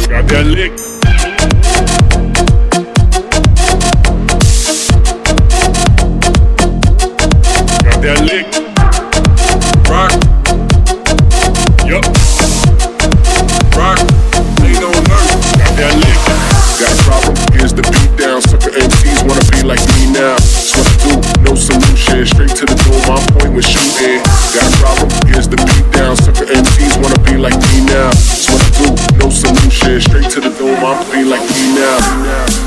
Got that lick. Got that lick. Rock. Yup. Rock. Ain't no nerve. Got that lick. Got a problem, here's the beat down. Sucker MCs wanna be like me now. That's what I do, no solution. Straight to the dome, my point was shooting. Got a problem, here's the beat down. Sucker MCs wanna be like me now. That's what I do, no solution. Straight to the dome, my point like me now.